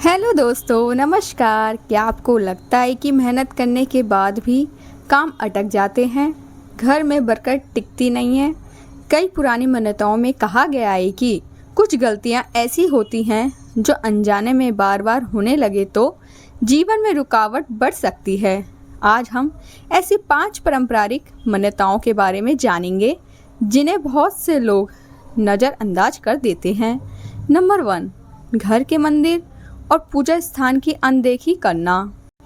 Hello दोस्तों, नमस्कार। क्या आपको लगता है कि मेहनत करने के बाद भी काम अटक जाते हैं, घर में बरकत टिकती नहीं है? कई पुरानी मान्यताओं में कहा गया है कि कुछ गलतियां ऐसी होती हैं जो अनजाने में बार बार होने लगे तो जीवन में रुकावट बढ़ सकती है। आज हम ऐसी 5 पारंपरिक मान्यताओं के बारे में जानेंगे जिन्हें बहुत से लोग नज़रअंदाज कर देते हैं। नंबर 1, घर के मंदिर और पूजा स्थान की अनदेखी करना।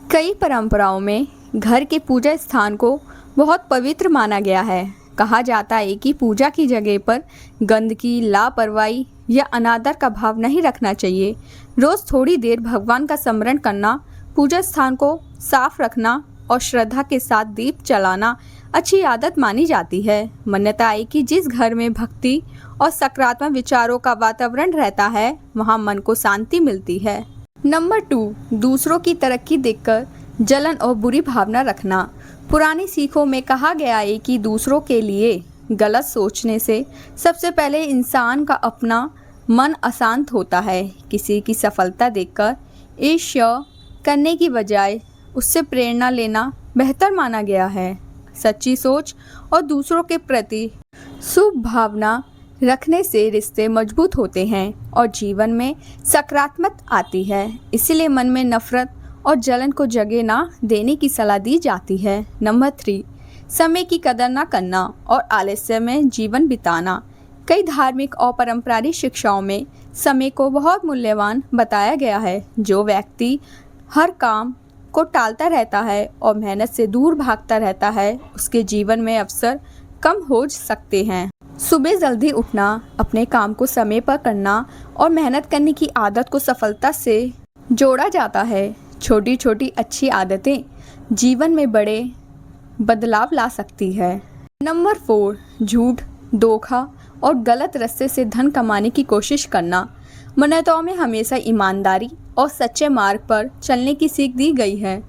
कई परंपराओं में घर के पूजा स्थान को बहुत पवित्र माना गया है। कहा जाता है कि पूजा की जगह पर गंदगी, लापरवाही या अनादर का भाव नहीं रखना चाहिए। रोज थोड़ी देर भगवान का स्मरण करना, पूजा स्थान को साफ रखना और श्रद्धा के साथ दीप जलाना अच्छी आदत मानी जाती है। मान्यता है कि जिस घर में भक्ति और सकारात्मक विचारों का वातावरण रहता है, वहाँ मन को शांति मिलती है। नंबर 2, दूसरों की तरक्की देखकर जलन और बुरी भावना रखना। पुरानी सीखों में कहा गया है कि दूसरों के लिए गलत सोचने से सबसे पहले इंसान का अपना मन अशांत होता है। किसी की सफलता देखकर ईर्ष्या करने की बजाय उससे प्रेरणा लेना बेहतर माना गया है। सच्ची सोच और दूसरों के प्रति शुभ भावना रखने से रिश्ते मजबूत होते हैं और जीवन में सकारात्मकता आती है। इसीलिए मन में नफरत और जलन को जगह ना देने की सलाह दी जाती है। नंबर 3, समय की कदर ना करना और आलस्य में जीवन बिताना। कई धार्मिक और पारंपरिक शिक्षाओं में समय को बहुत मूल्यवान बताया गया है। जो व्यक्ति हर काम को टालता रहता है और मेहनत से दूर भागता रहता है, उसके जीवन में अवसर कम हो सकते हैं। सुबह जल्दी उठना, अपने काम को समय पर करना और मेहनत करने की आदत को सफलता से जोड़ा जाता है। छोटी छोटी अच्छी आदतें जीवन में बड़े बदलाव ला सकती है। नंबर 4, झूठ, धोखा और गलत रास्ते से धन कमाने की कोशिश करना। मान्यताओं में हमेशा ईमानदारी और सच्चे मार्ग पर चलने की सीख दी गई है।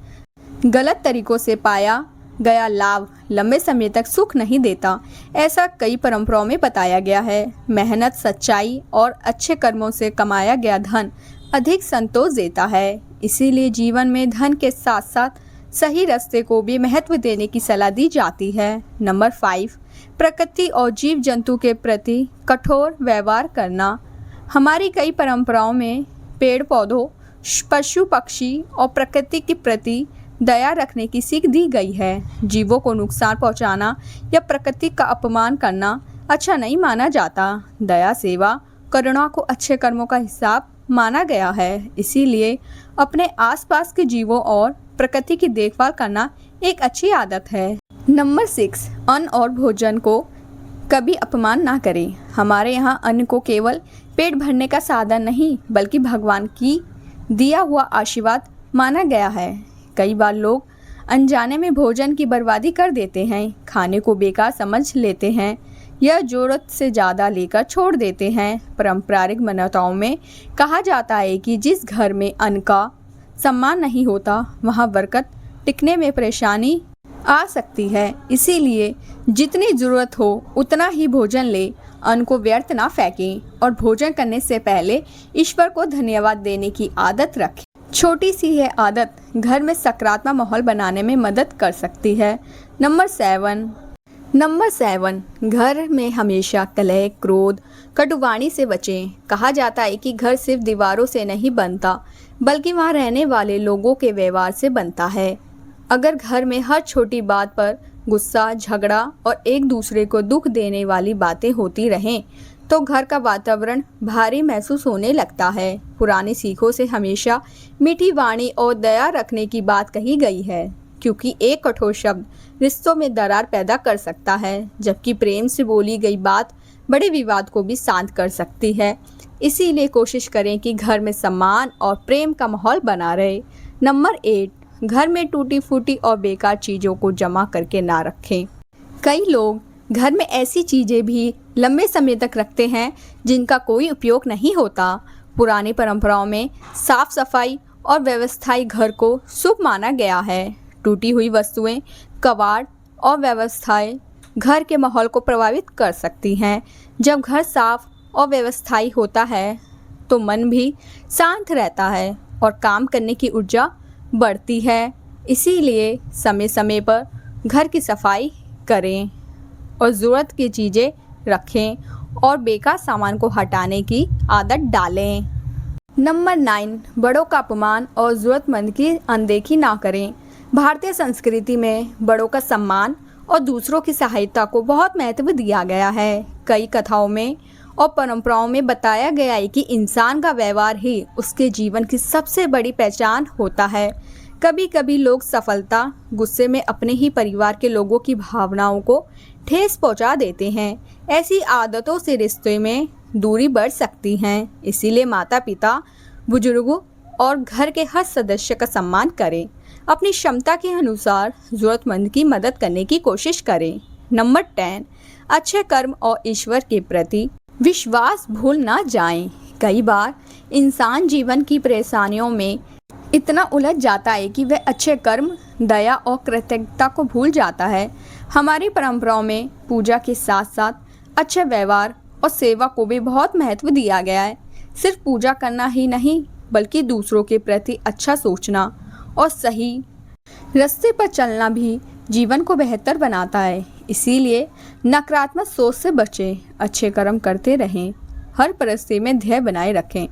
गलत तरीकों से पाया गया लाभ लंबे समय तक सुख नहीं देता, ऐसा कई परंपराओं में बताया गया है। मेहनत, सच्चाई और अच्छे कर्मों से कमाया गया धन अधिक संतोष देता है। इसीलिए जीवन में धन के साथ साथ सही रास्ते को भी महत्व देने की सलाह दी जाती है। नंबर 5, प्रकृति और जीव जंतु के प्रति कठोर व्यवहार करना। हमारी कई परंपराओं में पेड़ पौधों, पशु पक्षी और प्रकृति के प्रति दया रखने की सीख दी गई है। जीवों को नुकसान पहुंचाना या प्रकृति का अपमान करना अच्छा नहीं माना जाता। दया, सेवा, करुणा को अच्छे कर्मों का हिसाब माना गया है। इसीलिए अपने आसपास के जीवों और प्रकृति की देखभाल करना एक अच्छी आदत है। नंबर 6, अन्न और भोजन को कभी अपमान ना करें। हमारे यहाँ अन्न को केवल पेट भरने का साधन नहीं, बल्कि भगवान की दिया हुआ आशीर्वाद माना गया है। कई बार लोग अनजाने में भोजन की बर्बादी कर देते हैं, खाने को बेकार समझ लेते हैं या ज़रूरत से ज़्यादा लेकर छोड़ देते हैं। पारंपरिक मान्यताओं में कहा जाता है कि जिस घर में अन्न का सम्मान नहीं होता, वहाँ बरकत टिकने में परेशानी आ सकती है। इसीलिए जितनी ज़रूरत हो उतना ही भोजन ले, अन्न को व्यर्थ ना फेंकें और भोजन करने से पहले ईश्वर को धन्यवाद देने की आदत रखें। छोटी सी यह आदत घर में सकारात्मक माहौल बनाने में मदद कर सकती है। नंबर 7, घर में हमेशा कलह, क्रोध, कटुवाणी से बचें। कहा जाता है कि घर सिर्फ दीवारों से नहीं बनता, बल्कि वहाँ रहने वाले लोगों के व्यवहार से बनता है। अगर घर में हर छोटी बात पर गुस्सा, झगड़ा और एक दूसरे को दुख देने वाली बातें होती रहें, तो घर का वातावरण भारी महसूस होने लगता है। पुरानी सीखों से हमेशा मीठी वाणी और दया रखने की बात कही गई है, क्योंकि एक कठोर शब्द रिश्तों में दरार पैदा कर सकता है, जबकि प्रेम से बोली गई बात बड़े विवाद को भी शांत कर सकती है। इसीलिए कोशिश करें कि घर में सम्मान और प्रेम का माहौल बना रहे। नंबर 8, घर में टूटी फूटी और बेकार चीज़ों को जमा करके ना रखें। कई लोग घर में ऐसी चीज़ें भी लंबे समय तक रखते हैं जिनका कोई उपयोग नहीं होता। पुरानी परंपराओं में साफ सफाई और व्यवस्थाई घर को शुभ माना गया है। टूटी हुई वस्तुएं, कबाड़ और व्यवस्थाएं घर के माहौल को प्रभावित कर सकती हैं। जब घर साफ और व्यवस्थाई होता है तो मन भी शांत रहता है और काम करने की ऊर्जा बढ़ती है। इसीलिए समय समय पर घर की सफाई करें और ज़रूरत की चीज़ें रखें और बेकार सामान को हटाने की आदत डालें। नंबर 9, बड़ों का अपमान और ज़रूरतमंद की अनदेखी ना करें। भारतीय संस्कृति में बड़ों का सम्मान और दूसरों की सहायता को बहुत महत्व दिया गया है। कई कथाओं में और परंपराओं में बताया गया है कि इंसान का व्यवहार ही उसके जीवन की सबसे बड़ी पहचान होता है। कभी कभी लोग सफलता, गुस्से में अपने ही परिवार के लोगों की भावनाओं को ठेस पहुंचा देते हैं। ऐसी आदतों से रिश्ते में दूरी बढ़ सकती हैं। इसीलिए माता पिता, बुजुर्गों और घर के हर सदस्य का सम्मान करें। अपनी क्षमता के अनुसार ज़रूरतमंद की मदद करने की कोशिश करें। नंबर 10, अच्छे कर्म और ईश्वर के प्रति विश्वास भूल ना जाएं। कई बार इंसान जीवन की परेशानियों में इतना उलझ जाता है कि वह अच्छे कर्म, दया और कृतज्ञता को भूल जाता है। हमारी परंपराओं में पूजा के साथ साथ अच्छे व्यवहार और सेवा को भी बहुत महत्व दिया गया है। सिर्फ पूजा करना ही नहीं, बल्कि दूसरों के प्रति अच्छा सोचना और सही रास्ते पर चलना भी जीवन को बेहतर बनाता है। इसीलिए नकारात्मक सोच से बचें, अच्छे कर्म करते रहें, हर परिस्थिति में धैर्य बनाए रखें।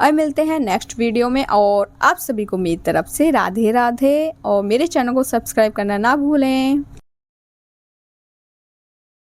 और मिलते हैं नेक्स्ट वीडियो में। और आप सभी को मेरी तरफ से राधे राधे और मेरे चैनल को सब्सक्राइब करना ना भूलें।